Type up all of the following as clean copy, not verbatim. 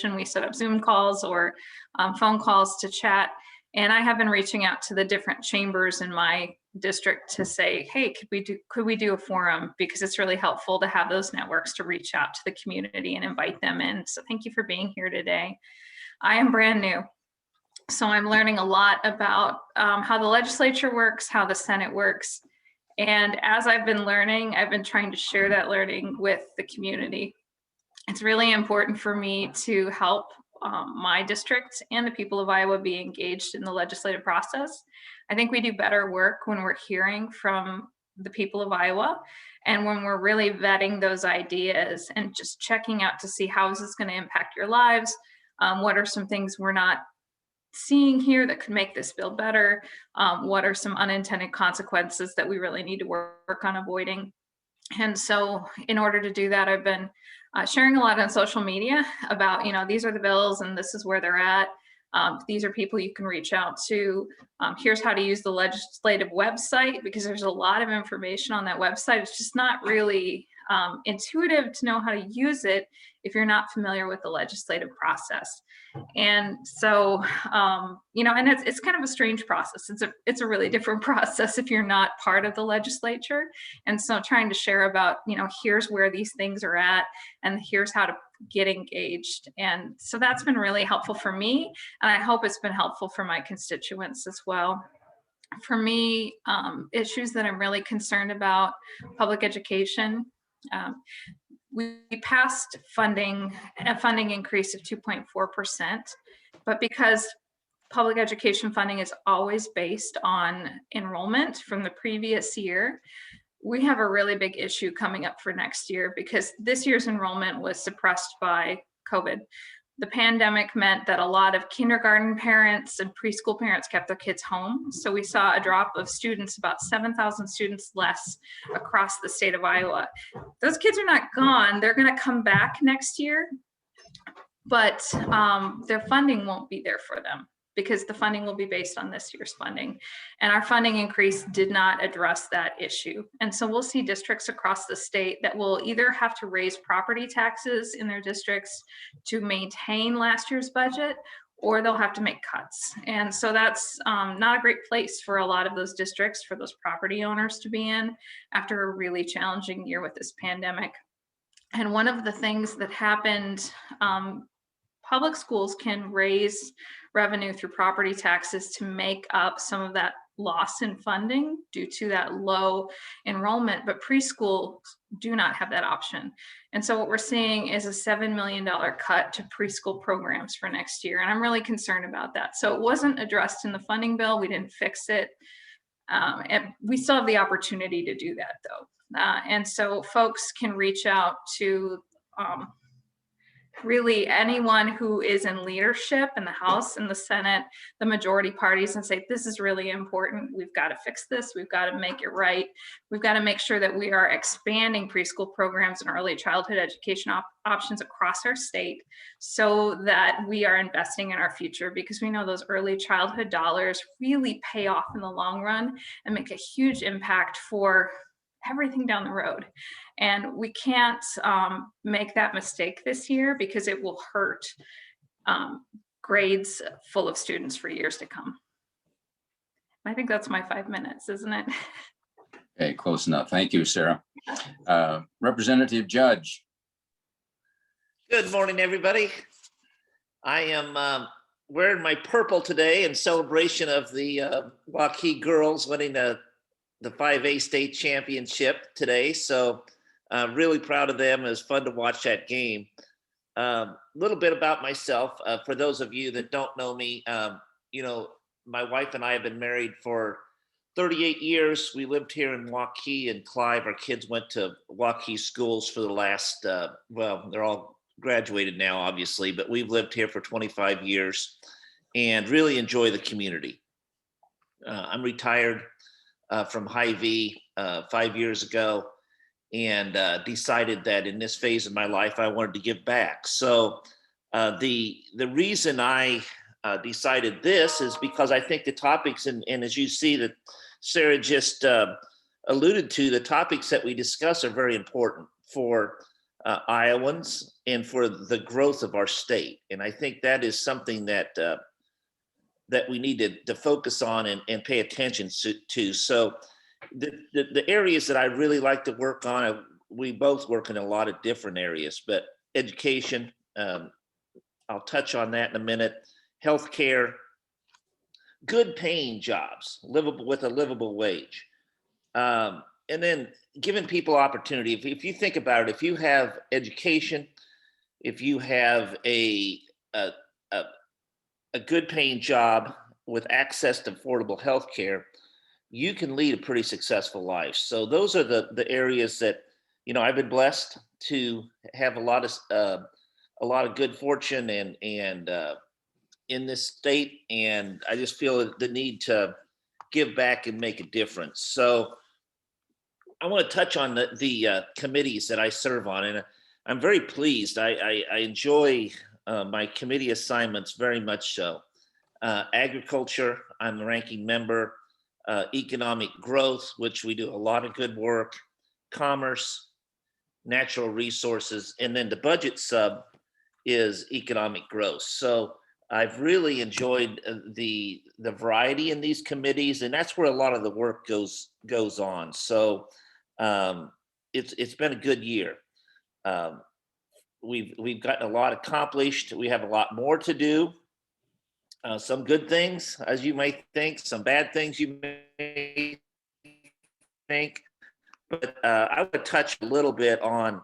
We set up Zoom calls or phone calls to chat. And I have been reaching out to the different chambers in my district to say, hey, could we do a forum? Because it's really helpful to have those networks to reach out to the community and invite them in. So thank you for being here today. I am brand new, so I'm learning a lot about how the legislature works, how the Senate works. And as I've been learning, I've been trying to share that learning with the community. It's really important for me to help my district and the people of Iowa be engaged in the legislative process. I think we do better work when we're hearing from the people of Iowa and when we're really vetting those ideas and just checking out to see how is this going to impact your lives. What are some things we're not seeing here that could make this bill better? What are some unintended consequences that we really need to work on avoiding? And so in order to do that, I've been sharing a lot on social media about, these are the bills and this is where they're at. These are people you can reach out to. Here's how to use the legislative website, because there's a lot of information on that website. It's just not really intuitive to know how to use it if you're not familiar with the legislative process. And so, and it's kind of a strange process. It's a really different process if you're not part of the legislature. And so trying to share about, here's where these things are at and here's how to get engaged. And so that's been really helpful for me. And I hope it's been helpful for my constituents as well. For me, issues that I'm really concerned about: public education. We passed a funding increase of 2.4%, but because public education funding is always based on enrollment from the previous year, we have a really big issue coming up for next year because this year's enrollment was suppressed by COVID. The pandemic meant that a lot of kindergarten parents and preschool parents kept their kids home. So we saw a drop of students, about 7,000 students less across the state of Iowa. Those kids are not gone. They're going to come back next year, but their funding won't be there for them because the funding will be based on this year's funding. And our funding increase did not address that issue. And so we'll see districts across the state that will either have to raise property taxes in their districts to maintain last year's budget, or they'll have to make cuts. And so that's not a great place for a lot of those districts, for those property owners to be in after a really challenging year with this pandemic. And one of the things that happened, public schools can raise revenue through property taxes to make up some of that loss in funding due to that low enrollment, but preschools do not have that option. And so what we're seeing is a $7 million cut to preschool programs for next year. And I'm really concerned about that. So it wasn't addressed in the funding bill. We didn't fix it. And we still have the opportunity to do that though. And so folks can reach out to really anyone who is in leadership in the House and the Senate, the majority parties, and say, this is really important. We've got to fix this. We've got to make it right. We've got to make sure that we are expanding preschool programs and early childhood education options across our state so that we are investing in our future, because we know those early childhood dollars really pay off in the long run and make a huge impact for everything down the road. And we can't make that mistake this year because it will hurt grades full of students for years to come. I think that's my 5 minutes, isn't it? Okay, close enough. Thank you, Sarah. Representative Judge. Good morning, everybody. I am wearing my purple today in celebration of the Waukee girls winning the 5A state championship today. So really proud of them. It was fun to watch that game. A little bit about myself. For those of you that don't know me, my wife and I have been married for 38 years. We lived here in Waukee and Clive. Our kids went to Waukee schools for the last, they're all graduated now, obviously, but we've lived here for 25 years and really enjoy the community. I'm retired from Hy-Vee 5 years ago, and decided that in this phase of my life, I wanted to give back. So the reason I decided this is because I think the topics, and as you see that Sarah just alluded to, the topics that we discuss are very important for Iowans and for the growth of our state. And I think that is something that that we need to focus on and pay attention to. So the areas that I really like to work on, we both work in a lot of different areas, but education, I'll touch on that in a minute. Healthcare, good paying jobs, livable with a livable wage. And then giving people opportunity. If you think about it, if you have education, if you have a good paying job with access to affordable health care, you can lead a pretty successful life. So those are the areas that, you know, I've been blessed to have a lot of good fortune and in this state. And I just feel the need to give back and make a difference. So I want to touch on the committees that I serve on, and I'm very pleased. I enjoy my committee assignments very much so. Agriculture, I'm the ranking member. Economic growth, which we do a lot of good work. Commerce, natural resources, and then the budget sub is economic growth. So I've really enjoyed the variety in these committees, and that's where a lot of the work goes on. So it's been a good year. We've gotten a lot accomplished. We have a lot more to do. Some good things, as you may think, some bad things you may think. But I would touch a little bit on,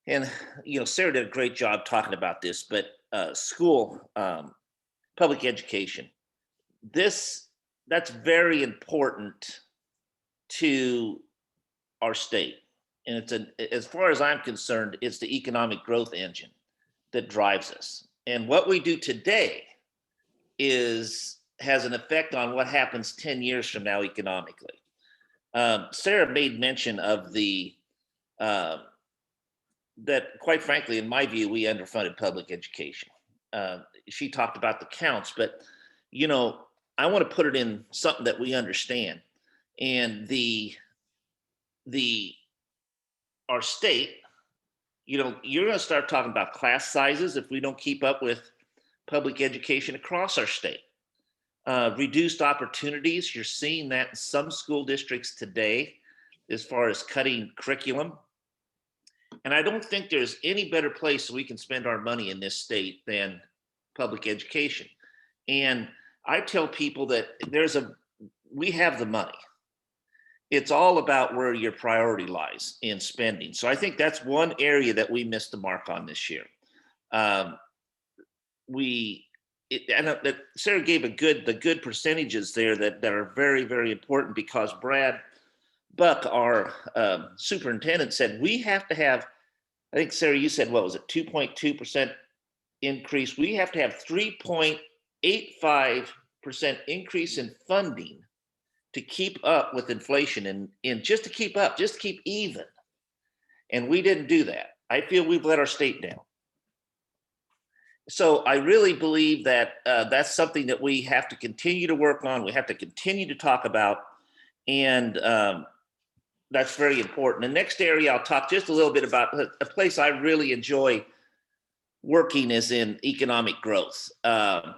and you know, Sarah did a great job talking about this, but school, public education. That's very important to our state. And as far as I'm concerned, it's the economic growth engine that drives us. And what we do today has an effect on what happens 10 years from now economically. Sarah made mention of that quite frankly, in my view, we underfunded public education. She talked about the counts, but you know, I want to put it in something that we understand. And our state, you know, you're going to start talking about class sizes if we don't keep up with public education across our state. Reduced opportunities, you're seeing that in some school districts today as far as cutting curriculum. And I don't think there's any better place we can spend our money in this state than public education. And I tell people that we have the money. It's all about where your priority lies in spending. So I think that's one area that we missed the mark on this year. Sarah gave the good percentages there that are very, very important, because Brad Buck, our superintendent, said we have to have, I think Sarah, you said, what was it, 2.2% increase? We have to have 3.85% increase in funding to keep up with inflation and just to keep up, just to keep even. And we didn't do that. I feel we've let our state down. So I really believe that that's something that we have to continue to work on. We have to continue to talk about, and that's very important. The next area I'll talk just a little bit about, a place I really enjoy working is in economic growth. I've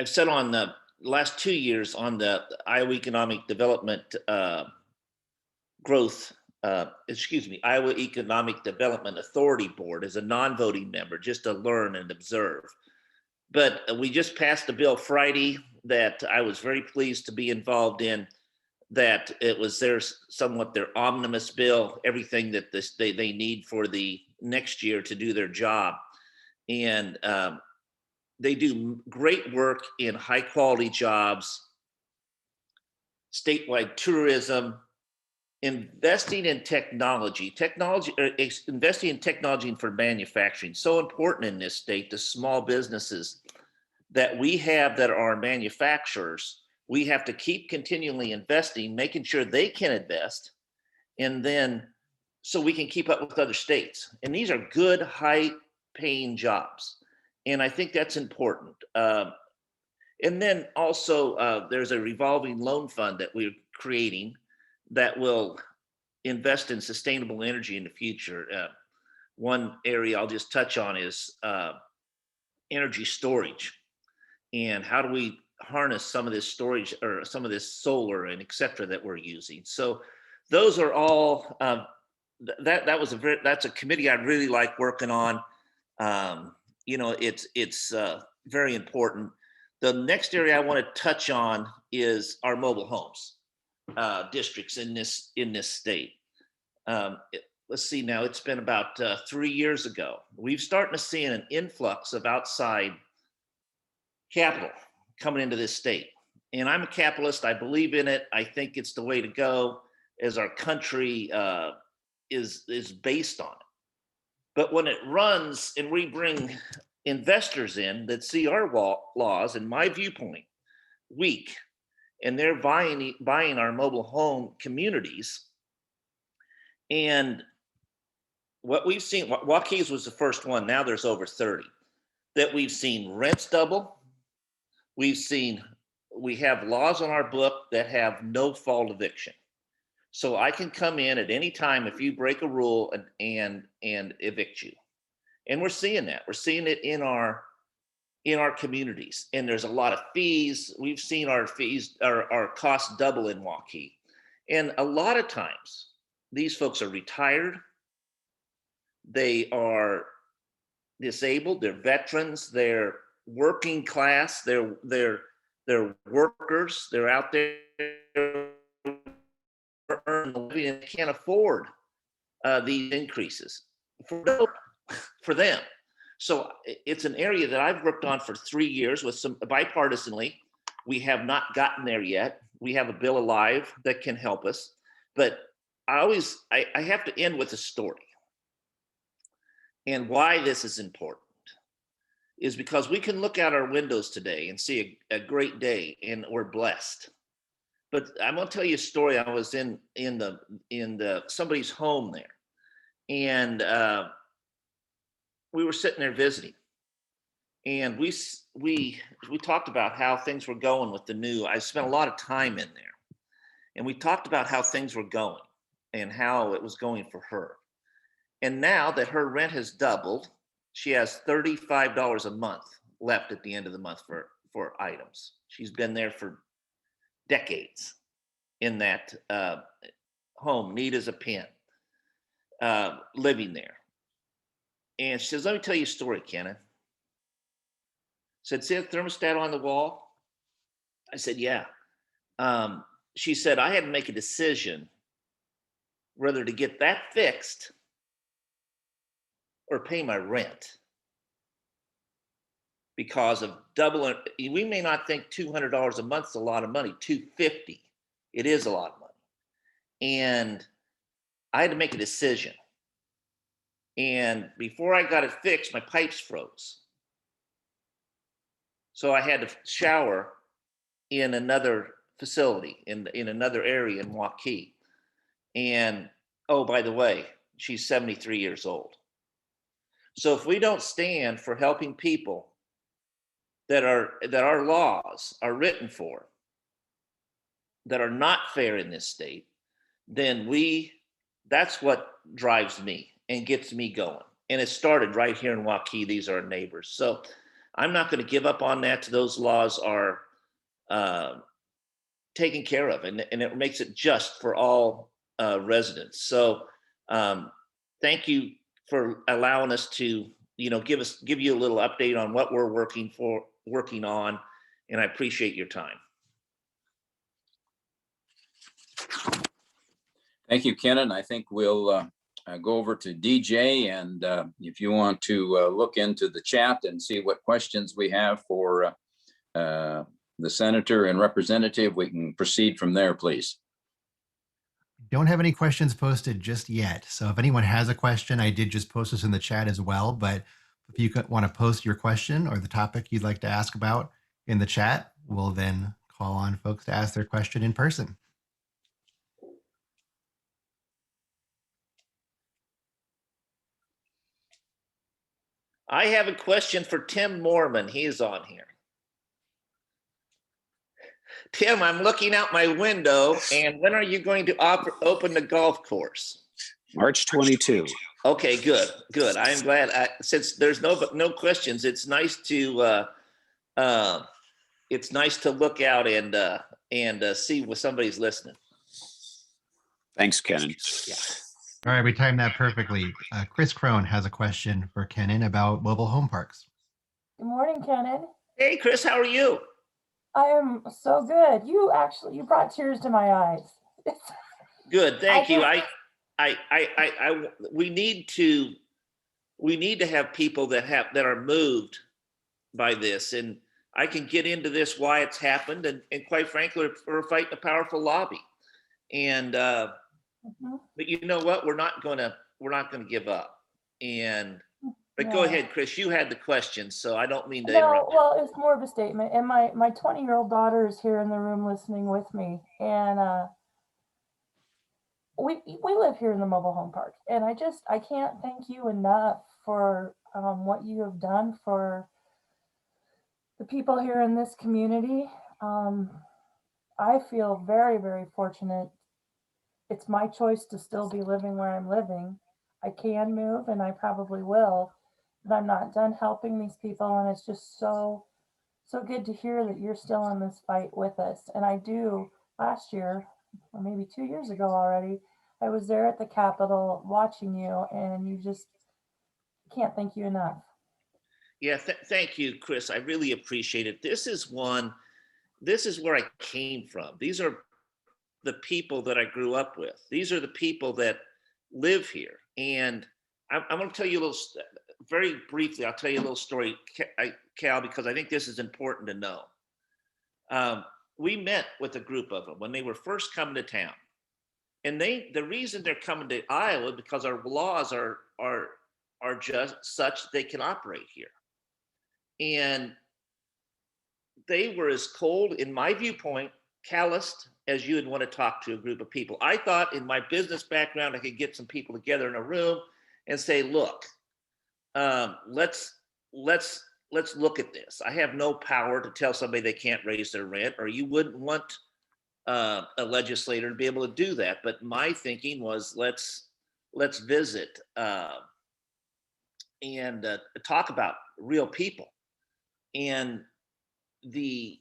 said on the last 2 years on the Iowa Economic Development Iowa Economic Development Authority Board as a non-voting member, just to learn and observe. But we just passed a bill Friday that I was very pleased to be involved in, that it was somewhat their omnibus bill, everything that they need for the next year to do their job. And they do great work in high quality jobs, statewide tourism, investing in technology, investing in technology for manufacturing. So important in this state, the small businesses that we have that are manufacturers, we have to keep continually investing, making sure they can invest, and then so we can keep up with other states. And these are good, high paying jobs. And I think that's important. And then also there's a revolving loan fund that we're creating that will invest in sustainable energy in the future. One area I'll just touch on is energy storage, and how do we harness some of this storage or some of this solar and et cetera that we're using. So those are all that's a committee I really like working on. It's very important. The next area I want to touch on is our mobile homes districts in this state. Let's see now, it's been about 3 years ago. We've started to see an influx of outside capital coming into this state. And I'm a capitalist. I believe in it. I think it's the way to go as our country is based on it. But when it runs and we bring investors in that see our laws, in my viewpoint, weak, and they're buying our mobile home communities. And what we've seen, Waukee's was the first one. Now there's over 30 that we've seen rents double. We have laws on our book that have no fault eviction. So I can come in at any time if you break a rule and evict you. And we're seeing that. We're seeing it in our communities. And there's a lot of fees. We've seen our fees, our costs double in Waukee. And a lot of times these folks are retired. They are disabled. They're veterans. They're working class. They're workers. They're out there earning a living and can't afford these increases for them. So it's an area that I've worked on for 3 years with some bipartisanly. We have not gotten there yet. We have a bill alive that can help us, but I have to end with a story. And why this is important is because we can look out our windows today and see a great day and we're blessed. But I'm going to tell you a story. I was in somebody's home there, and we were sitting there visiting, and we talked about how things were going with the new. I spent a lot of time in there, and we talked about how things were going and how it was going for her. And now that her rent has doubled, she has $35 a month left at the end of the month for items. She's been there for decades in that home, neat as a pin, living there. And she says, let me tell you a story, Kenna. Said, see the thermostat on the wall? I said, yeah. She said, I had to make a decision whether to get that fixed or pay my rent because of doubling. We may not think $200 a month is a lot of money. $250, it is a lot of money. And I had to make a decision. And before I got it fixed, my pipes froze. So I had to shower in another facility, in another area in Waukee. And oh, by the way, she's 73 years old. So if we don't stand for helping people that our laws are written for, that are not fair in this state, then that's what drives me and gets me going. And it started right here in Waukee. These are our neighbors. So I'm not going to give up on that. Those laws are taken care of, and it makes it just for all residents. So thank you for allowing us to, give you a little update on what we're working on, and I appreciate your time. Thank you, Kenan. I think we'll go over to DJ, and if you want to look into the chat and see what questions we have for the senator and representative, we can proceed from there, please. Don't have any questions posted just yet. So if anyone has a question, I did just post this in the chat as well. But if you want to post your question or the topic you'd like to ask about in the chat, we'll then call on folks to ask their question in person. I have a question for Tim Mormon. He is on here. Tim, I'm looking out my window, and when are you going to open the golf course? March 22. Okay, good, good. I'm glad. Since there's no questions, it's nice to look out and see when somebody's listening. Thanks, Kenan. Yeah. All right, we timed that perfectly. Chris Crone has a question for Kenan about mobile home parks. Good morning, Kenan. Hey, Chris, how are you? I am so good. You brought tears to my eyes. Good, thank you. We need to have people that are moved by this, and I can get into this why it's happened, and quite frankly, we're fighting a powerful lobby, and but you know what? We're not gonna give up. But go ahead, Chris. You had the question, so I don't mean to interrupt. Well, it's more of a statement. And my 20-year-old daughter is here in the room listening with me, and we live here in the mobile home park, and I can't thank you enough for what you have done for the people here in this community. I feel very, very fortunate. It's my choice to still be living where I'm living. I can move, and I probably will, but I'm not done helping these people. And it's just so good to hear that you're still in this fight with us. And last year, or maybe 2 years ago already, I was there at the Capitol watching you, and you just can't thank you enough. Yeah, thank you, Chris. I really appreciate it. This is where I came from. These are the people that I grew up with. These are the people that live here. And I'm going to tell you very briefly, I'll tell you a little story, Cal, because I think this is important to know. We met with a group of them when they were first coming to town. And the reason they're coming to Iowa because our laws are just such that they can operate here. And they were as cold, in my viewpoint, calloused as you would want to talk to a group of people. I thought in my business background, I could get some people together in a room and say, look, let's look at this. I have no power to tell somebody they can't raise their rent, or you wouldn't want a legislator to be able to do that. But my thinking was, let's visit and talk about real people. And we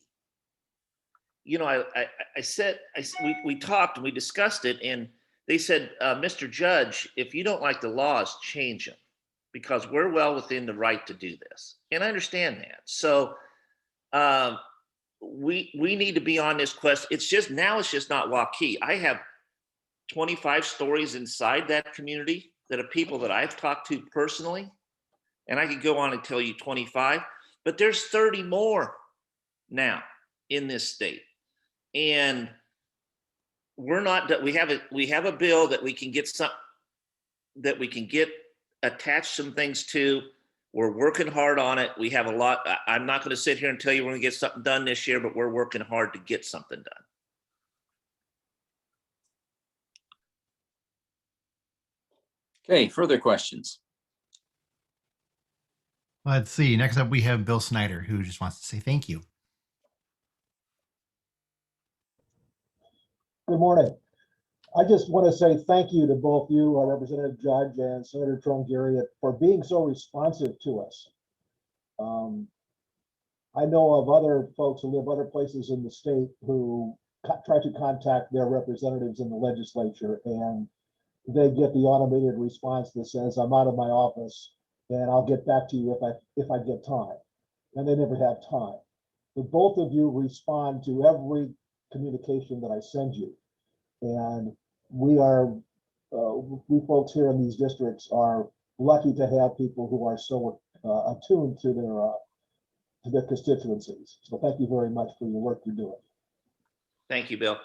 talked and we discussed it, and they said, Mr. Judge, if you don't like the laws, change them, because we're well within the right to do this. And I understand that. So we need to be on this quest. It's just not Waukee. I have 25 stories inside that community that are people that I've talked to personally, and I could go on and tell you 25, but there's 30 more now in this state. And we're not, we have a bill that we can get attached some things to. We're working hard on it. We have a lot. I'm not going to sit here and tell you we're going to get something done this year, but we're working hard to get something done. Okay, further questions? Let's see. Next up, we have Bill Snyder, who just wants to say thank you. Good morning. I just want to say thank you to both you, Representative Judge and Senator Trongeri, for being so responsive to us. I know of other folks who live other places in the state who try to contact their representatives in the legislature, and they get the automated response that says, I'm out of my office and I'll get back to you if I get time. And they never have time. But both of you respond to every communication that I send you. And we folks here in these districts are lucky to have people who are so attuned to their constituencies. So thank you very much for your work you're doing. Thank you, Bill.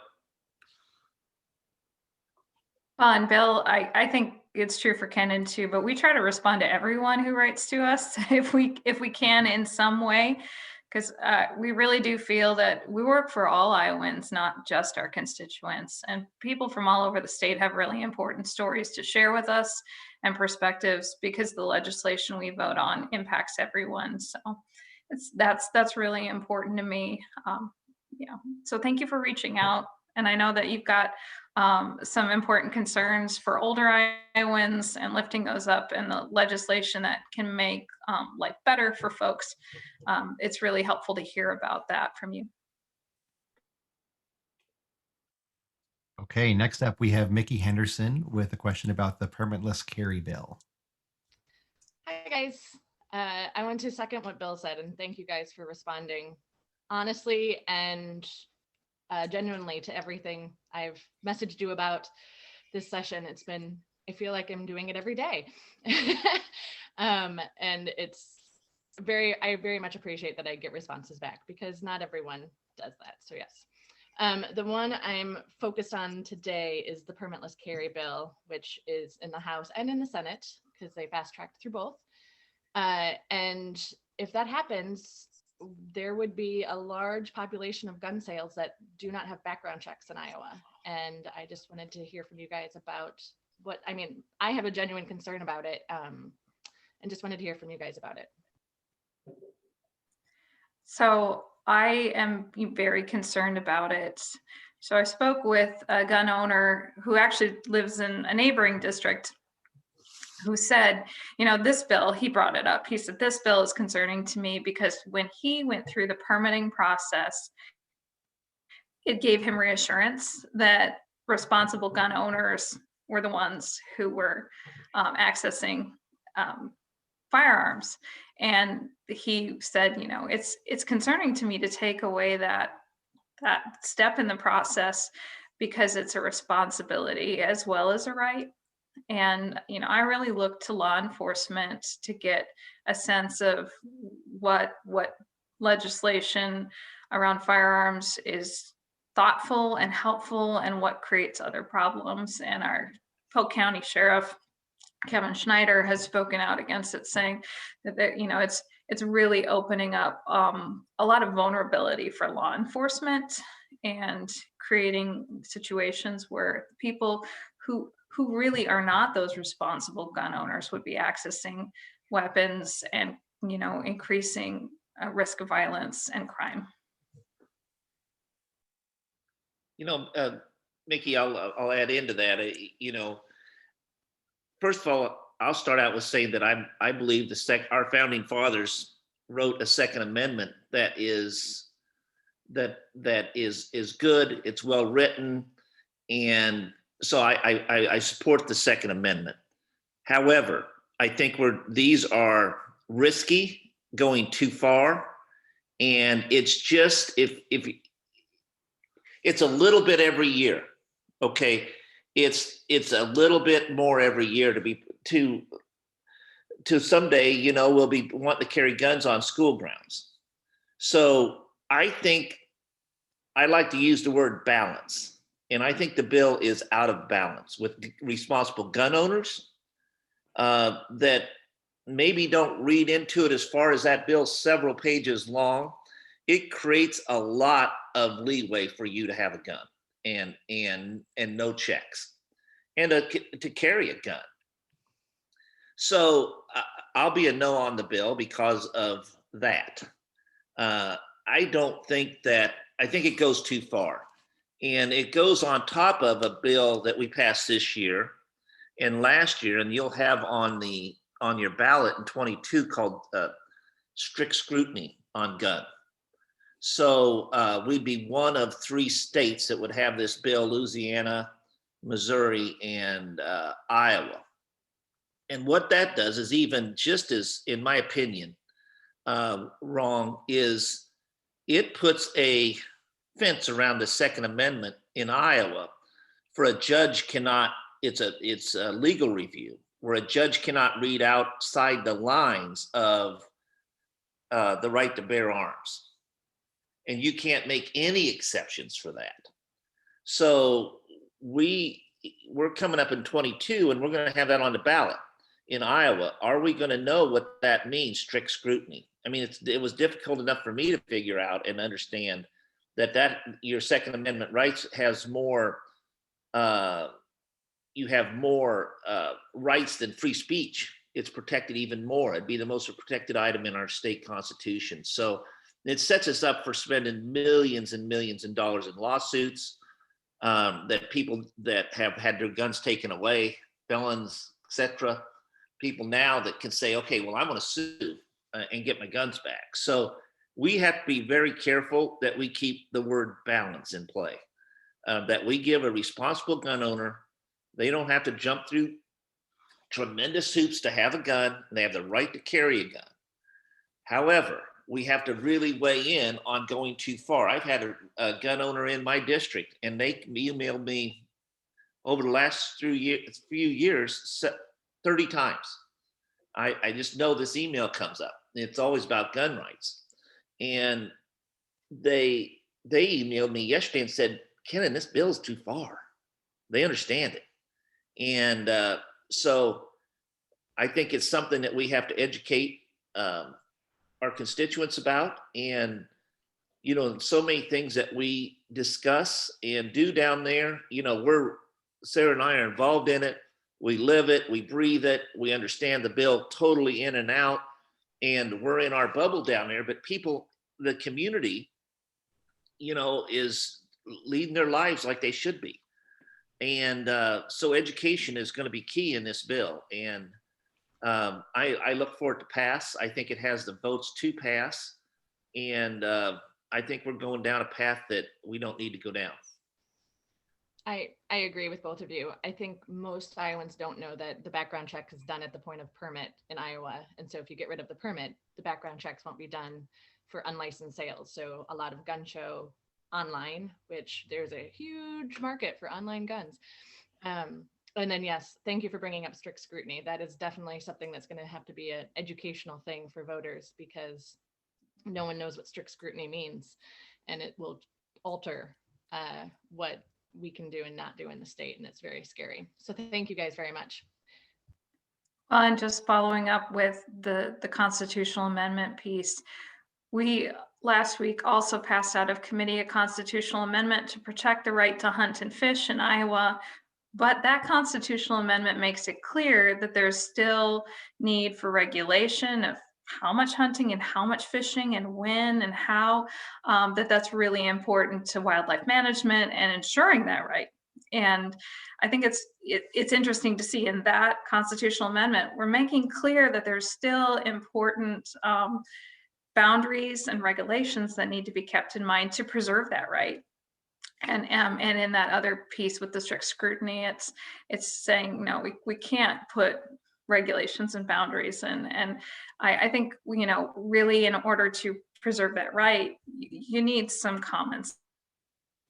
Well, and Bill, I think it's true for Kenan too, but we try to respond to everyone who writes to us if we can in some way, because we really do feel that we work for all Iowans, not just our constituents. And people from all over the state have really important stories to share with us and perspectives, because the legislation we vote on impacts everyone. So that's really important to me. Yeah, so thank you for reaching out. And I know that you've got some important concerns for older Iowans and lifting those up in the legislation that can make life better for folks. It's really helpful to hear about that from you. Okay, next up we have Mickey Henderson with a question about the permitless carry bill. Hi guys. I want to second what Bill said and thank you guys for responding honestly and genuinely to everything I've messaged you about this session. It's been, I feel like I'm doing it every day. And I very much appreciate that I get responses back because not everyone does that. So yes. The one I'm focused on today is the permitless carry bill, which is in the House and in the Senate because they fast tracked through both. And if that happens, there would be a large population of gun sales that do not have background checks in Iowa. And I just wanted to hear from you guys about I have a genuine concern about it, and just wanted to hear from you guys about it. So I am very concerned about it. So I spoke with a gun owner who actually lives in a neighboring district who said, this bill, he brought it up. He said, this bill is concerning to me because when he went through the permitting process, it gave him reassurance that responsible gun owners were the ones who were accessing firearms. And he said, it's concerning to me to take away that step in the process because it's a responsibility as well as a right. And, I really look to law enforcement to get a sense of what legislation around firearms is thoughtful and helpful and what creates other problems. And our Polk County Sheriff, Kevin Snyder, has spoken out against it, saying that it's really opening up a lot of vulnerability for law enforcement and creating situations where people who really are not those responsible gun owners would be accessing weapons and increasing risk of violence and crime. Mickey, I'll add into that. First of all, I'll start out with saying that I believe our founding fathers wrote a Second Amendment that is good. It's well written, and so I support the Second Amendment. However, I think these are risky, going too far, and it's just if it's a little bit every year, okay. It's a little bit more every year to someday, we'll be wanting to carry guns on school grounds. So I think I like to use the word balance. And I think the bill is out of balance with responsible gun owners that maybe don't read into it as far as that bill's several pages long. It creates a lot of leeway for you to have a gun and no checks and to carry a gun. So I'll be a no on the bill because of that. I think it goes too far. And it goes on top of a bill that we passed this year and last year, and you'll have on your ballot in 22 called strict scrutiny on gun. So we'd be one of 3 states that would have this bill: Louisiana, Missouri, and Iowa. And what that does is even just as, in my opinion, wrong, is it puts a fence around the Second Amendment in Iowa for a judge cannot, it's a legal review where a judge cannot read outside the lines of the right to bear arms. And you can't make any exceptions for that. So we're coming up in 22 and we're going to have that on the ballot in Iowa. Are we going to know what that means, strict scrutiny? I mean, it was difficult enough for me to figure out and understand that your Second Amendment rights has more, you have more rights than free speech. It's protected even more. It'd be the most protected item in our state constitution. So it sets us up for spending millions and millions of dollars in lawsuits, that people that have had their guns taken away, felons, etc. People now that can say, okay, well, I'm going to sue and get my guns back. So we have to be very careful that we keep the word balance in play, that we give a responsible gun owner, they don't have to jump through tremendous hoops to have a gun, and they have the right to carry a gun. However, we have to really weigh in on going too far. I've had a gun owner in my district, and they emailed me over the last few years 30 times. I just know this email comes up. It's always about gun rights. And they emailed me yesterday and said, Kenan, this bill is too far. They understand it. And so I think it's something that we have to educate our constituents about. And, you know, so many things that we discuss and do down there, you know, Sarah and I are involved in it. We live it, we breathe it, we understand the bill totally in and out, and we're in our bubble down there. But people, the community, you know, is leading their lives like they should be. And so education is going to be key in this bill. And I look for it to pass. I think it has the votes to pass. And I think we're going down a path that we don't need to go down. I agree with both of you. I think most Iowans don't know that the background check is done at the point of permit in Iowa. And so if you get rid of the permit, the background checks won't be done for unlicensed sales. So a lot of gun show online, which there's a huge market for online guns. And then, yes, thank you for bringing up strict scrutiny. That is definitely something that's going to have to be an educational thing for voters, because no one knows what strict scrutiny means, and it will alter what we can do and not do in the state, and it's very scary. So thank you guys very much. And just following up with the constitutional amendment piece, we last week also passed out of committee a constitutional amendment to protect the right to hunt and fish in Iowa. But that constitutional amendment makes it clear that there's still need for regulation of how much hunting and how much fishing and when and how, that's really important to wildlife management and ensuring that right. And I think it's interesting to see in that constitutional amendment, we're making clear that there's still important boundaries and regulations that need to be kept in mind to preserve that right. And in that other piece with the strict scrutiny, it's saying, no, we can't put regulations and boundaries. And I think, you know, really in order to preserve that right, you need some common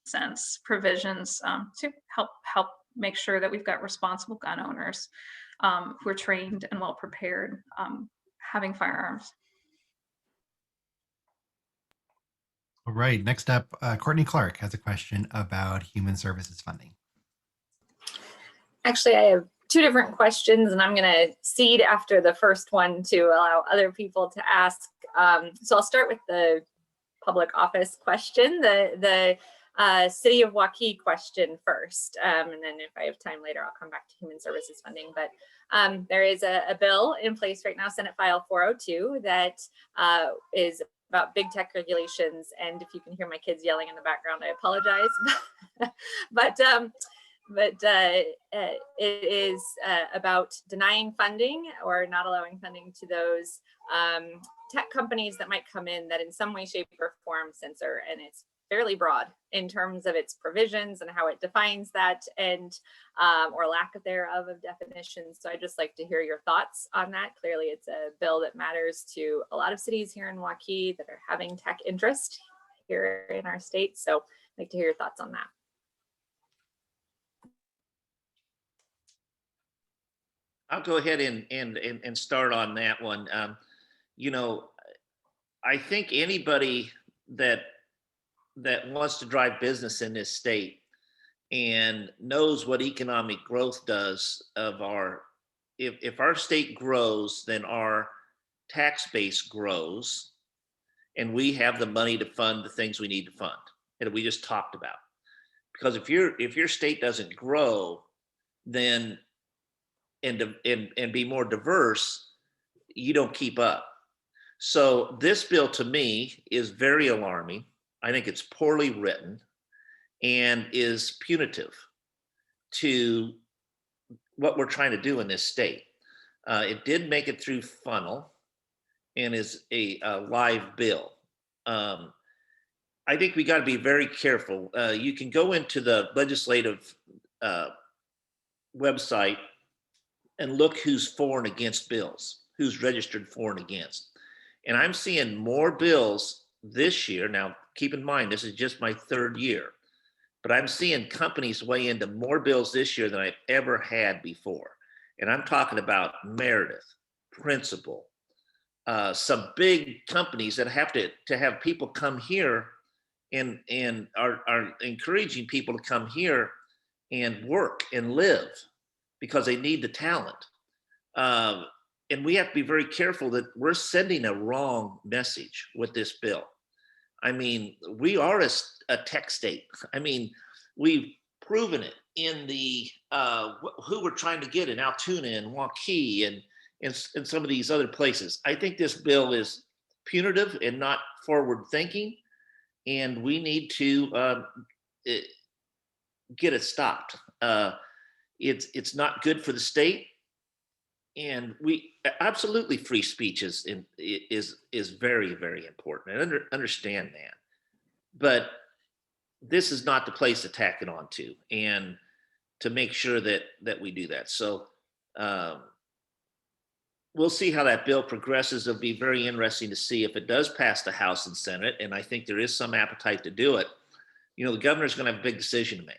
sense provisions to help make sure that we've got responsible gun owners who are trained and well prepared having firearms. All right, next up, Courtney Clark has a question about human services funding. Actually, I have two different questions, and I'm going to cede after the first one to allow other people to ask. So I'll start with the public office question, the City of Waukee question first, and then if I have time later, I'll come back to human services funding. But there is a bill in place right now, Senate File 402, that is about big tech regulations. And if you can hear my kids yelling in the background, I apologize. but it is about denying funding or not allowing funding to those tech companies that might come in that in some way, shape, or form censor. And it's fairly broad in terms of its provisions and how it defines that, and or lack thereof of definitions. So I'd just like to hear your thoughts on that. Clearly, it's a bill that matters to a lot of cities here in Waukee that are having tech interest here in our state. So I'd like to hear your thoughts on that. I'll go ahead and start on that one. You know, I think anybody that wants to drive business in this state and knows what economic growth does of if our state grows, then our tax base grows, and we have the money to fund the things we need to fund that we just talked about. Because if your state doesn't grow, then and be more diverse, you don't keep up. So this bill to me is very alarming. I think it's poorly written and is punitive to what we're trying to do in this state. It did make it through funnel and is a live bill. I think we got to be very careful. You can go into the legislative website and look who's for and against bills, who's registered for and against. And I'm seeing more bills this year. Now, keep in mind, this is just my third year, but I'm seeing companies weigh into more bills this year than I've ever had before. And I'm talking about Meredith, Principal, some big companies that have to have people come here and are encouraging people to come here and work and live because they need the talent. And we have to be very careful that we're sending a wrong message with this bill. I mean, we are a tech state. I mean, we've proven it in the who we're trying to get in Altoona and Waukee and some of these other places. I think this bill is punitive and not forward thinking, and we need to get it stopped. It's not good for the state, and we absolutely free speech is very, very important, and understand that. But this is not the place to tack it on to, and to make sure that we do that. So we'll see how that bill progresses. It'll be very interesting to see if it does pass the House and Senate, and I think there is some appetite to do it. You know, the governor's going to have a big decision to make.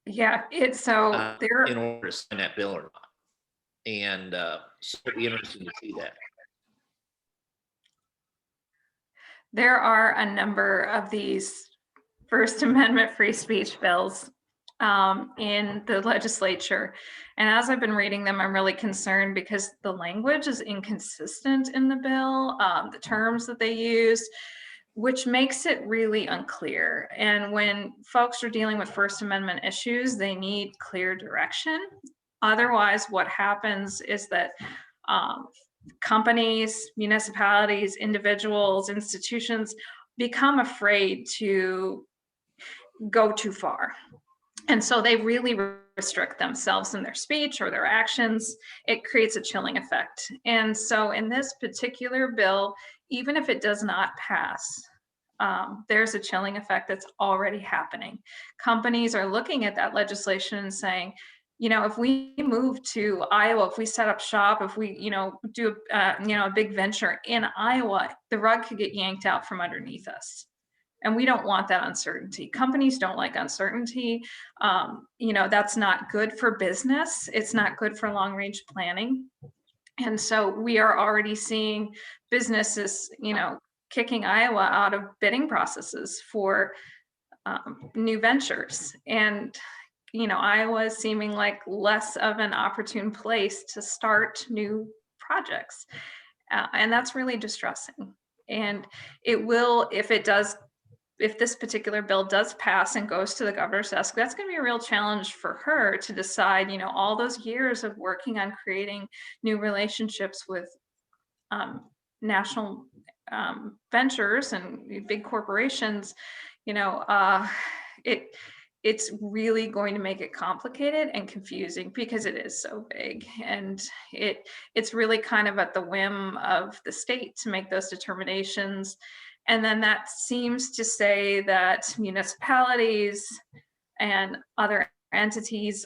Yeah, it's so there in order to sign that bill or not, and so it'll be interesting to see that. There are a number of these First Amendment free speech bills in the legislature. And as I've been reading them, I'm really concerned because the language is inconsistent in the bill, the terms that they use, which makes it really unclear. And when folks are dealing with First Amendment issues, they need clear direction. Otherwise, what happens is that companies, municipalities, individuals, institutions become afraid to go too far. And so they really restrict themselves in their speech or their actions. It creates a chilling effect. And so in this particular bill, even if it does not pass, there's a chilling effect that's already happening. Companies are looking at that legislation and saying, you know, if we move to Iowa, if we set up shop, if we, do, a big venture in Iowa, the rug could get yanked out from underneath us. And we don't want that uncertainty. Companies don't like uncertainty. That's not good for business. It's not good for long-range planning. And so we are already seeing businesses, kicking Iowa out of bidding processes for new ventures. And, Iowa is seeming like less of an opportune place to start new projects. And that's really distressing. And it will, if this particular bill does pass and goes to the governor's desk, that's going to be a real challenge for her to decide, all those years of working on creating new relationships with national ventures and big corporations, it's really going to make it complicated and confusing because it is so big, and it's really kind of at the whim of the state to make those determinations. And then that seems to say that municipalities and other entities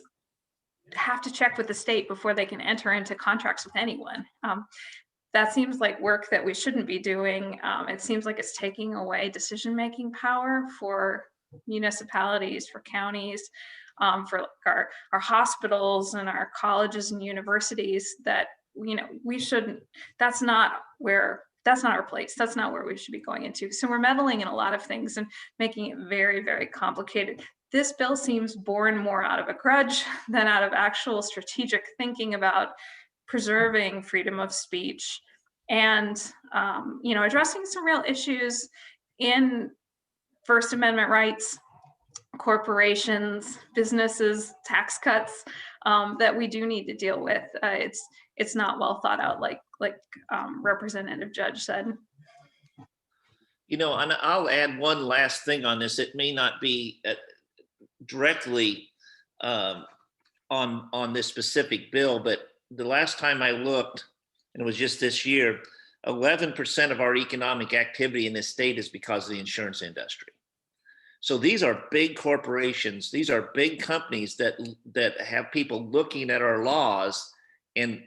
have to check with the state before they can enter into contracts with anyone. That seems like work that we shouldn't be doing. It seems like it's taking away decision-making power for municipalities, for counties, for our hospitals and our colleges and universities that, we shouldn't, that's not our place. That's not where we should be going into. So we're meddling in a lot of things and making it very, very complicated. This bill seems born more out of a grudge than out of actual strategic thinking about preserving freedom of speech and, addressing some real issues in First Amendment rights, corporations, businesses, tax cuts that we do need to deal with. it's not well thought out, like Representative Judge said. You know, and I'll add one last thing on this. It may not be directly on this specific bill, but the last time I looked, and it was just this year, 11% of our economic activity in this state is because of the insurance industry. So these are big corporations. These are big companies that have people looking at our laws and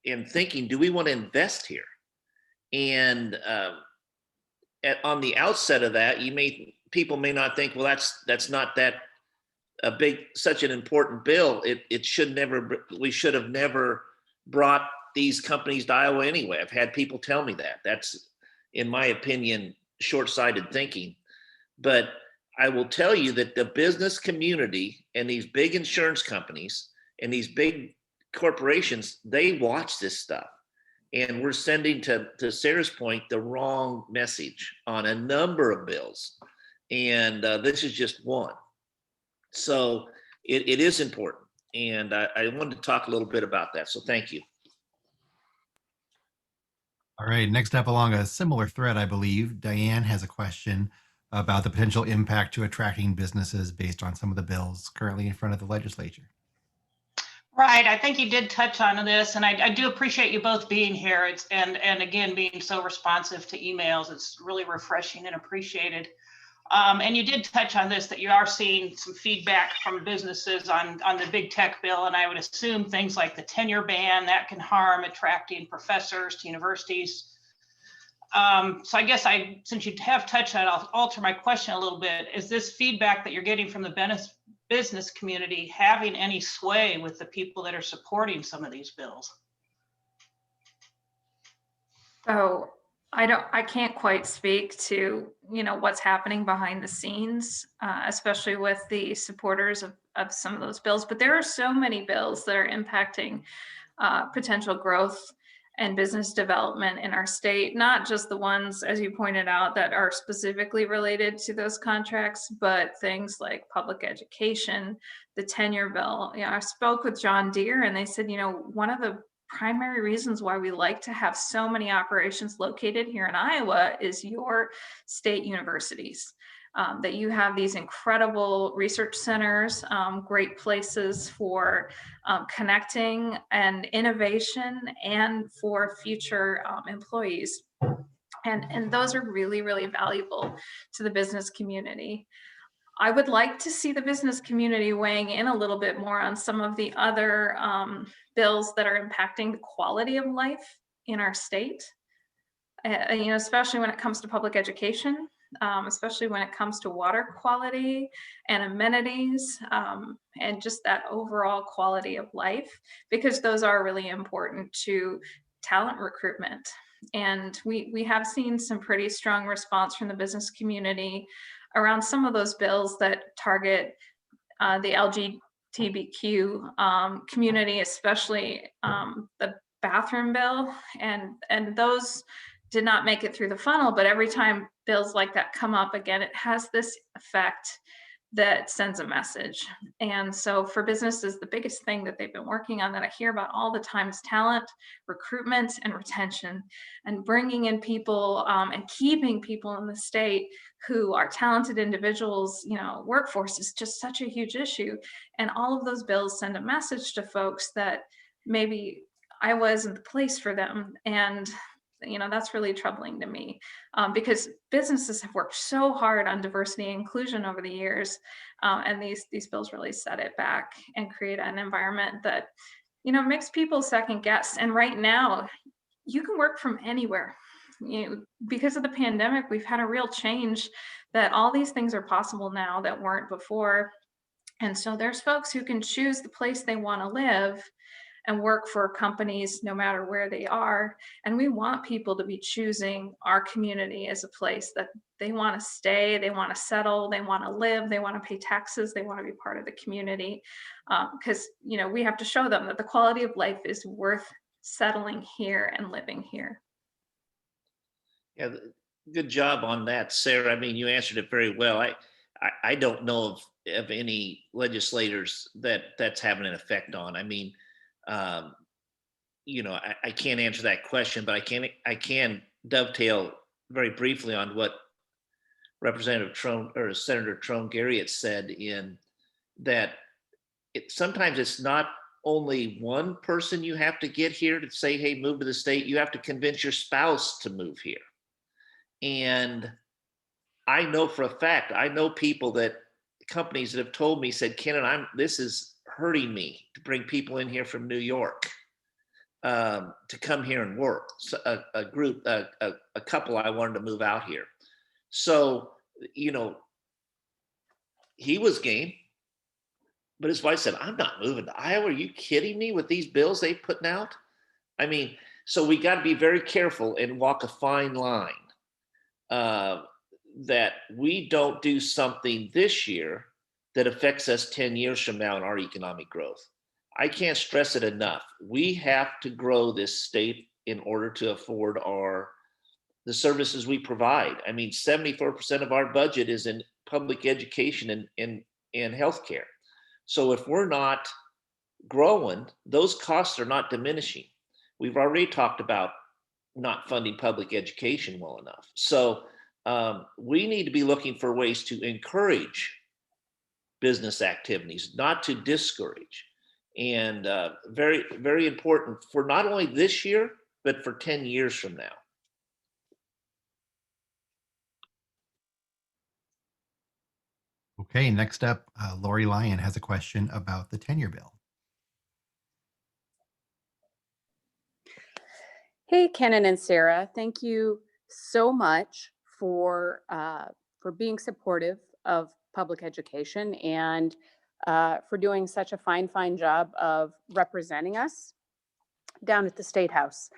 thinking, do we want to invest here? And on the outset of that, people may not think, well, that's not that a big, such an important bill. We should have never brought these companies to Iowa anyway. I've had people tell me that. That's, in my opinion, short-sighted thinking. But I will tell you that the business community and these big insurance companies and these big corporations, they watch this stuff. And we're sending, to Sarah's point, the wrong message on a number of bills. And this is just one. So it is important. And I wanted to talk a little bit about that. So thank you. All right, next up along a similar thread, I believe, Diane has a question about the potential impact to attracting businesses based on some of the bills currently in front of the legislature. Right, I think you did touch on this, and I do appreciate you both being here. And again, being so responsive to emails. It's really refreshing and appreciated. And you did touch on this, that you are seeing some feedback from businesses on the big tech bill. And I would assume things like the tenure ban, that can harm attracting professors to universities. So I guess since you have touched on it, I'll alter my question a little bit. Is this feedback that you're getting from the business community having any sway with the people that are supporting some of these bills? So I can't quite speak to, what's happening behind the scenes, especially with the supporters of some of those bills. But there are so many bills that are impacting potential growth and business development in our state, not just the ones, as you pointed out, that are specifically related to those contracts, but things like public education, the tenure bill. I spoke with John Deere and they said, one of the primary reasons why we like to have so many operations located here in Iowa is your state universities. That you have these incredible research centers, great places for connecting and innovation and for future employees. And those are really, really valuable to the business community. I would like to see the business community weighing in a little bit more on some of the other bills that are impacting the quality of life in our state, especially when it comes to public education. Especially when it comes to water quality and amenities and just that overall quality of life, because those are really important to talent recruitment. And we have seen some pretty strong response from the business community around some of those bills that target the LGBTQ community, especially the bathroom bill, and those did not make it through the funnel. But every time bills like that come up again, it has this effect that sends a message. And so for businesses, the biggest thing that they've been working on that I hear about all the time is talent, recruitment, and retention, and bringing in people and keeping people in the state who are talented individuals. Workforce is just such a huge issue. And all of those bills send a message to folks that maybe I wasn't the place for them. And that's really troubling to me because businesses have worked so hard on diversity and inclusion over the years. And these bills really set it back and create an environment that, makes people second guess. And right now you can work from anywhere. Because of the pandemic, we've had a real change that all these things are possible now that weren't before. And so there's folks who can choose the place they want to live and work for companies no matter where they are. And we want people to be choosing our community as a place that they want to stay, they want to settle, they want to live, they want to pay taxes, they want to be part of the community. Because, we have to show them that the quality of life is worth settling here and living here. Yeah, good job on that, Sarah. I mean, you answered it very well. I don't know of any legislators that's having an effect on. I mean, I can't answer that question, but I can dovetail very briefly on what Representative Trone or Senator Trone Garriott said, in that sometimes it's not only one person you have to get here to say, hey, move to the state. You have to convince your spouse to move here. And I know for a fact, I know people companies that have told me, said, Kenan, this is hurting me to bring people in here from New York to come here and work. So a couple I wanted to move out here. So, he was game, but his wife said, I'm not moving to Iowa. Are you kidding me with these bills they putting out? I mean, so we got to be very careful and walk a fine line that we don't do something this year that affects us 10 years from now in our economic growth. I can't stress it enough. We have to grow this state in order to afford the services we provide. I mean, 74% of our budget is in public education and healthcare. So if we're not growing, those costs are not diminishing. We've already talked about not funding public education well enough. So we need to be looking for ways to encourage business activities, not to discourage. And very, very important for not only this year, but for 10 years from now. Okay, next up, Lori Lyon has a question about the tenure bill. Hey, Kenan and Sarah, thank you so much for being supportive of public education and for doing such a fine job of representing us down at the State House.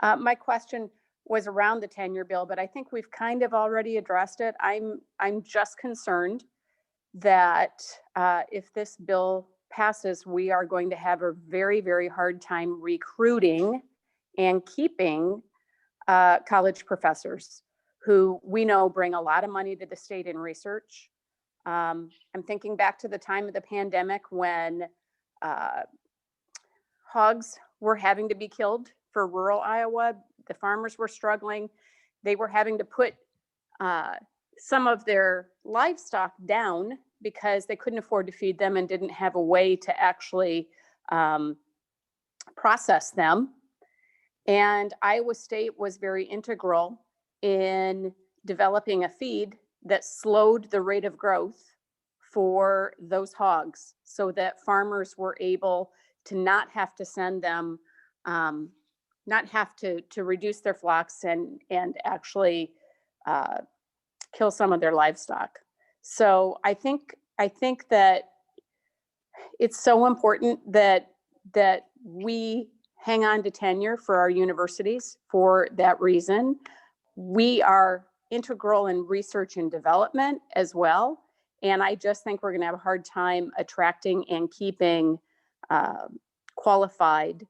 My question was around the tenure bill, but I think we've kind of already addressed it. I'm just concerned that if this bill passes, we are going to have a very hard time recruiting and keeping college professors who we know bring a lot of money to the state in research. I'm thinking back to the time of the pandemic when hogs were having to be killed for rural Iowa. The farmers were struggling. They were having to put some of their livestock down because they couldn't afford to feed them and didn't have a way to actually process them. And Iowa State was very integral in developing a feed that slowed the rate of growth for those hogs so that farmers were able to not have to send them, not have to reduce their flocks and actually kill some of their livestock. So I think that it's so important that we hang on to tenure for our universities for that reason. We are integral in research and development as well. And I just think we're going to have a hard time attracting and keeping qualified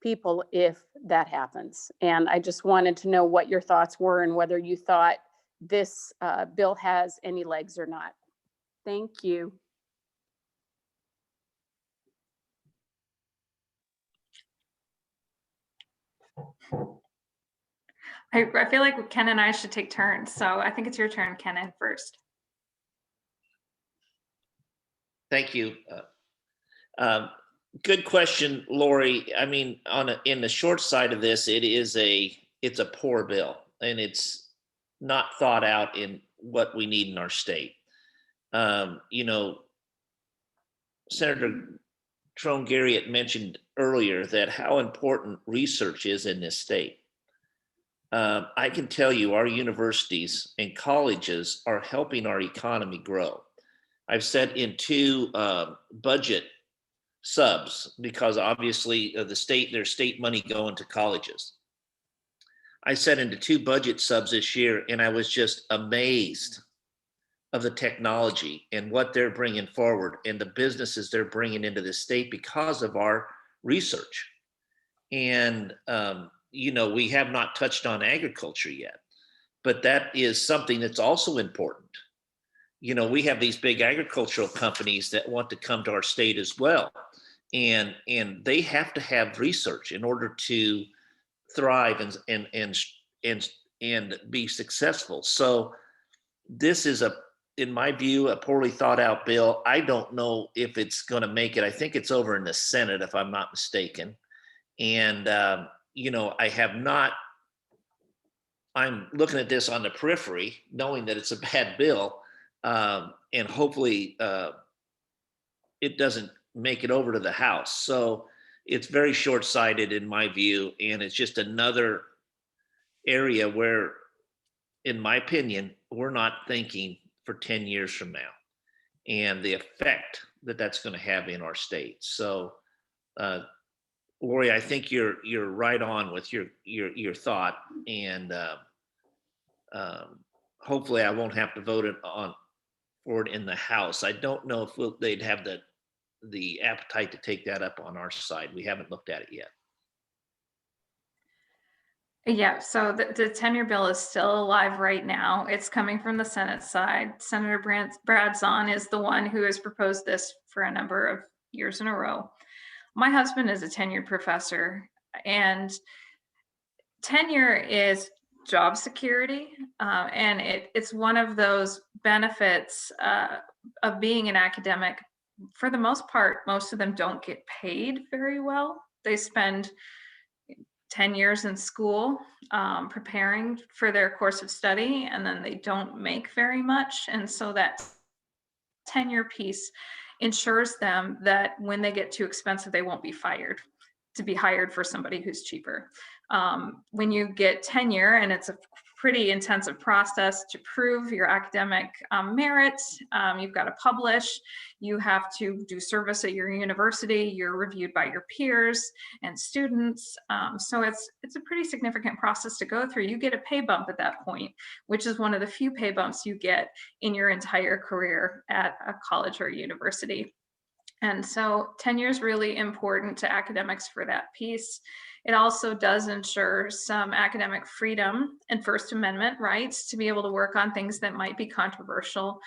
people if that happens. And I just wanted to know what your thoughts were and whether you thought this bill has any legs or not. Thank you. I feel like Ken and I should take turns. So I think it's your turn, Kenan, first. Thank you. Good question, Lori. I mean, in the short side of this, it's a poor bill, and it's not thought out in what we need in our state. Senator Trone Garriott mentioned earlier that how important research is in this state. I can tell you our universities and colleges are helping our economy grow. I've said in 2 budget subs, because obviously there's state money going to colleges. I said into 2 budget subs this year, and I was just amazed of the technology and what they're bringing forward and the businesses they're bringing into the state because of our research. And, we have not touched on agriculture yet, but that is something that's also important. We have these big agricultural companies that want to come to our state as well. and they have to have research in order to thrive and be successful. So this is in my view, a poorly thought out bill. I don't know if it's going to make it. I think it's over in the Senate, if I'm not mistaken. And, I'm looking at this on the periphery, knowing that it's a bad bill. And hopefully it doesn't make it over to the House. So it's very short-sighted in my view. And it's just another area where, in my opinion, we're not thinking for 10 years from now and the effect that that's going to have in our state. So, Lori, I think you're right on with your thought, and hopefully I won't have to vote for it in the House. I don't know if they'd have the appetite to take that up on our side. We haven't looked at it yet. Yeah, so the tenure bill is still alive right now. It's coming from the Senate side. Senator Brad Zahn is the one who has proposed this for a number of years in a row. My husband is a tenured professor, and tenure is job security, and it's one of those benefits of being an academic. For the most part, most of them don't get paid very well. They spend 10 years in school preparing for their course of study, and then they don't make very much. And so that tenure piece ensures them that when they get too expensive, they won't be fired to be hired for somebody who's cheaper. When you get tenure, and it's a pretty intensive process to prove your academic merit, you've got to publish, you have to do service at your university, you're reviewed by your peers and students. So it's a pretty significant process to go through. You get a pay bump at that point, which is one of the few pay bumps you get in your entire career at a college or university. And so tenure is really important to academics for that piece. It also does ensure some academic freedom and First Amendment rights to be able to work on things that might be controversial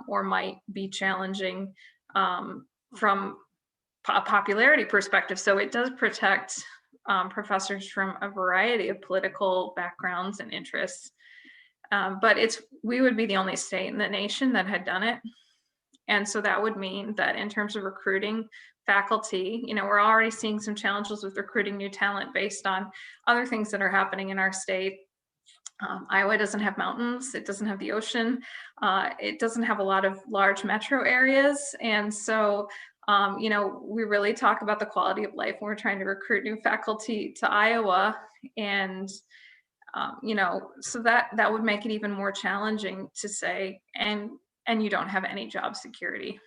or might be challenging from a popularity perspective. So it does protect professors from a variety of political backgrounds and interests. But we would be the only state in the nation that had done it. And so that would mean that in terms of recruiting faculty, we're already seeing some challenges with recruiting new talent based on other things that are happening in our state. Iowa doesn't have mountains, it doesn't have the ocean, it doesn't have a lot of large metro areas. And so, we really talk about the quality of life when we're trying to recruit new faculty to Iowa. And, so that would make it even more challenging to say, and you don't have any job security,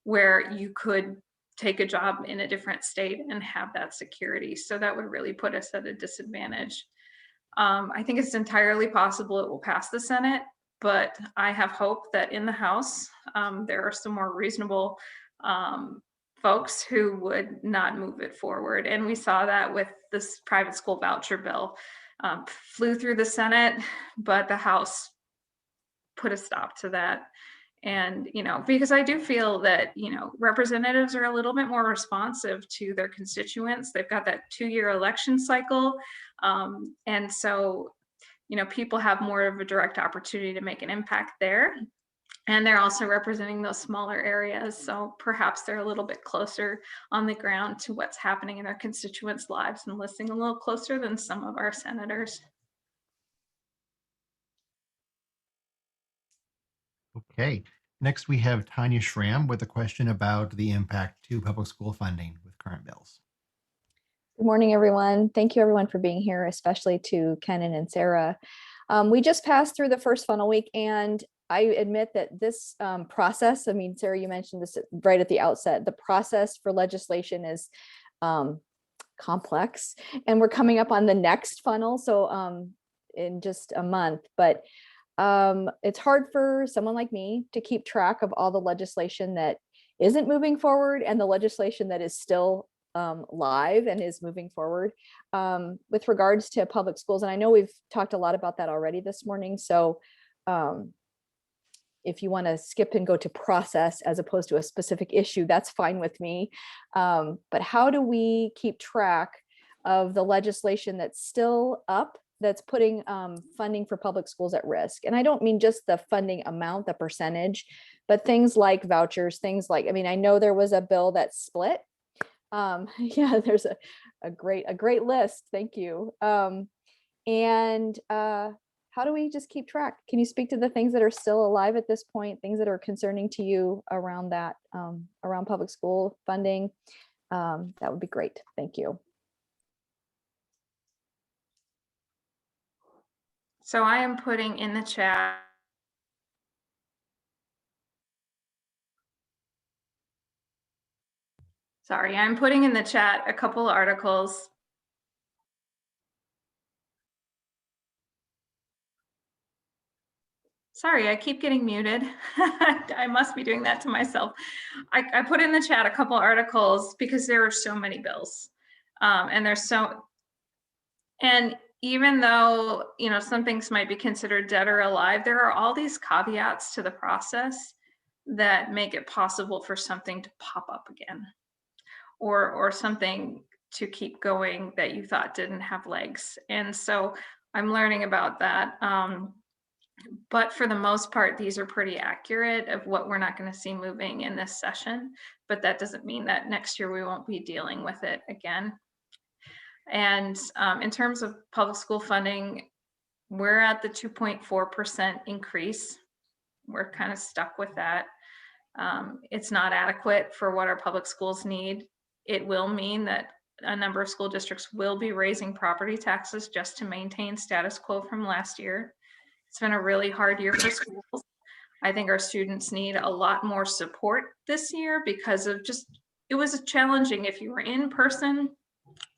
where you could take a job in a different state and have that security. So that would really put us at a disadvantage. I think it's entirely possible it will pass the Senate, but I have hope that in the House, there are some more reasonable folks who would not move it forward. And we saw that with this private school voucher bill. Flew through the Senate, but the House put a stop to that. And, because I do feel that, representatives are a little bit more responsive to their constituents. They've got that 2-year election cycle. And so, people have more of a direct opportunity to make an impact there. And they're also representing those smaller areas. So perhaps they're a little bit closer on the ground to what's happening in their constituents' lives and listening a little closer than some of our senators. Okay, next we have Tanya Schramm with a question about the impact to public school funding with current bills. Good morning, everyone. Thank you everyone for being here, especially to Kenan and Sarah. We just passed through the first funnel week, and I admit that this process, Sarah, you mentioned this right at the outset, the process for legislation is complex, and we're coming up on the next funnel, so in just a month, but it's hard for someone like me to keep track of all the legislation that isn't moving forward and the legislation that is still live and is moving forward with regards to public schools. And I know we've talked a lot about that already this morning. So if you want to skip and go to process as opposed to a specific issue, that's fine with me. But how do we keep track of the legislation that's still up, that's putting funding for public schools at risk? And I don't mean just the funding amount, the percentage, but things like vouchers, things like, I mean, I know there was a bill that split. Yeah, there's a great list. Thank you. How do we just keep track? Can you speak to the things that are still alive at this point, things that are concerning to you around that, around public school funding? That would be great. Thank you. So I am putting in the chat I'm putting in the chat a couple articles. Sorry, I keep getting muted. I must be doing that to myself. I put in the chat a couple articles because there are so many bills. And even though, you know, some things might be considered dead or alive, there are all these caveats to the process that make it possible for something to pop up again, or something to keep going that you thought didn't have legs. And so I'm learning about that. But for the most part, these are pretty accurate of what we're not going to see moving in this session. But that doesn't mean that next year we won't be dealing with it again. And in terms of public school funding, we're at the 2.4% increase. We're kind of stuck with that. It's not adequate for what our public schools need. It will mean that a number of school districts will be raising property taxes just to maintain status quo from last year. It's been a really hard year for schools. I think our students need a lot more support this year because of just, it was challenging if you were in person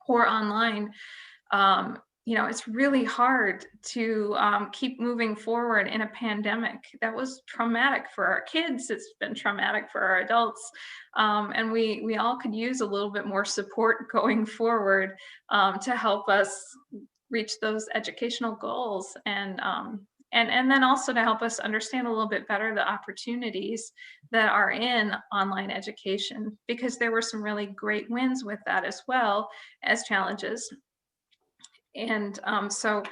or online. You know, it's really hard to keep moving forward in a pandemic. That was traumatic for our kids. It's been traumatic for our adults. And we all could use a little bit more support going forward to help us reach those educational goals. And then also to help us understand a little bit better the opportunities that are in online education, because there were some really great wins with that as well as challenges. And so,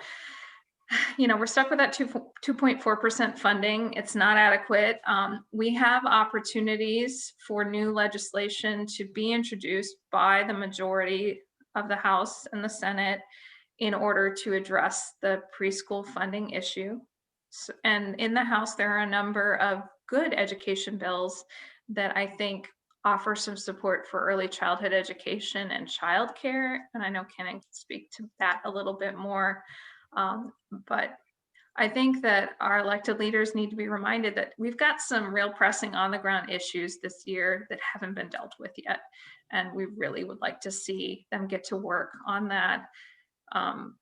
you know, we're stuck with that 2.4% funding. It's not adequate. We have opportunities for new legislation to be introduced by the majority of the House and the Senate in order to address the preschool funding issue. And in the House, there are a number of good education bills that I think offer some support for early childhood education and childcare. And I know Ken can speak to that a little bit more. But I think that our elected leaders need to be reminded that we've got some real pressing on the ground issues this year that haven't been dealt with yet. And we really would like to see them get to work on that.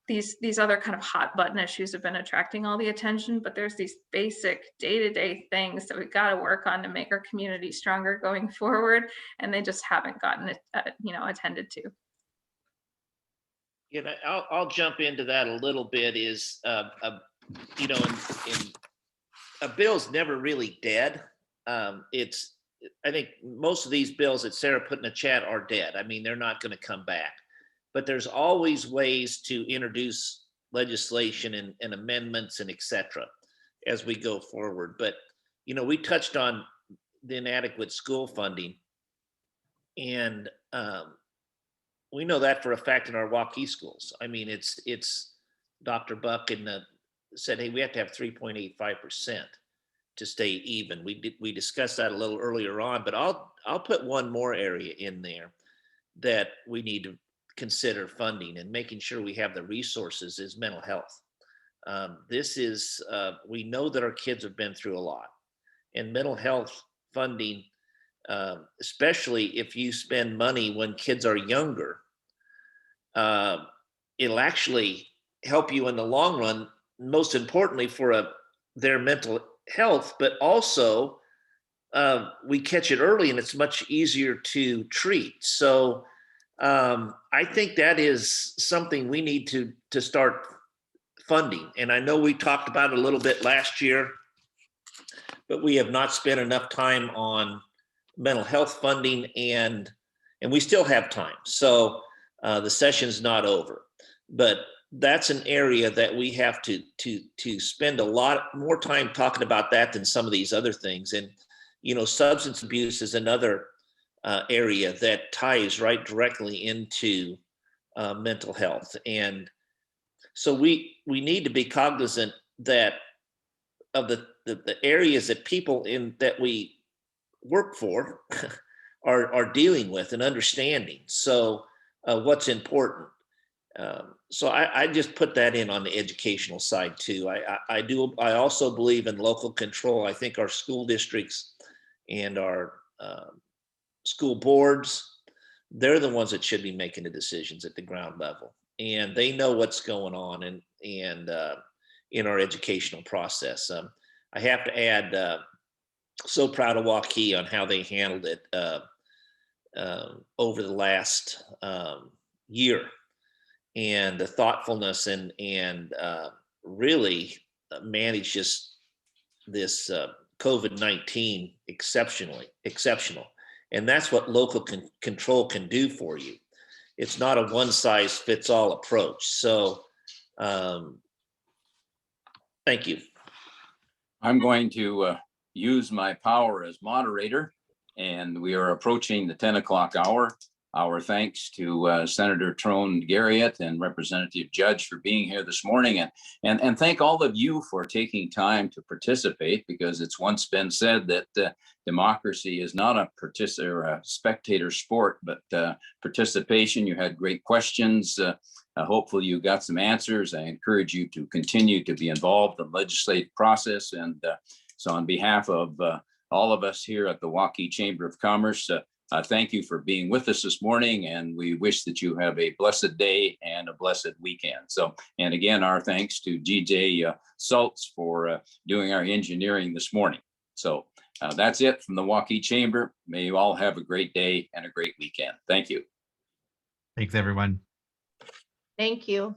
These other kind of hot button issues have been attracting all the attention, but there's these basic day-to-day things that we've got to work on to make our community stronger going forward, and they just haven't gotten attended to. You know, I'll jump into that a little bit. Is you know, a bill's never really dead. I think most of these bills that Sarah put in the chat are dead. I mean, they're not going to come back. But there's always ways to introduce legislation and amendments and et cetera as we go forward. But, you know, we touched on the inadequate school funding, and we know that for a fact in our Waukee schools. I mean, it's Dr. Buck said, hey, we have to have 3.85% to stay even. We discussed that a little earlier on, but I'll put one more area in there that we need to consider funding and making sure we have the resources is mental health. We know that our kids have been through a lot, and mental health funding, especially if you spend money when kids are younger, it'll actually help you in the long run, most importantly for their mental health, but also we catch it early and it's much easier to treat. So I think that is something we need to start funding. And I know we talked about it a little bit last year, but we have not spent enough time on mental health funding, and we still have time. So the session's not over, but that's an area that we have to spend a lot more time talking about that than some of these other things. And, you know, substance abuse is another area that ties right directly into mental health. And so we need to be cognizant that of the areas that people in that we work for are dealing with and understanding. So what's important. So I just put that in on the educational side too. I also believe in local control. I think our school districts and our school boards, they're the ones that should be making the decisions at the ground level, and they know what's going on and in our educational process. I have to add, so proud of Waukee on how they handled it over the last year, and the thoughtfulness and really managed just this COVID-19 exceptional. And that's what local control can do for you. It's not a one size fits all approach. So thank you. I'm going to use my power as moderator, and we are approaching the 10 o'clock hour. Our thanks to Senator Trone Garriott and Representative Judge for being here this morning, and thank all of you for taking time to participate, because it's once been said that democracy is not a spectator sport, but participation. You had great questions. Hopefully you got some answers. I encourage you to continue to be involved in the legislative process. And so on behalf of all of us here at the Waukee Chamber of Commerce, thank you for being with us this morning, and we wish that you have a blessed day and a blessed weekend. So, and again, our thanks to GJ Saltz for doing our engineering this morning. So that's it from the Waukee Chamber. May you all have a great day and a great weekend. Thank you. Thanks, everyone. Thank you.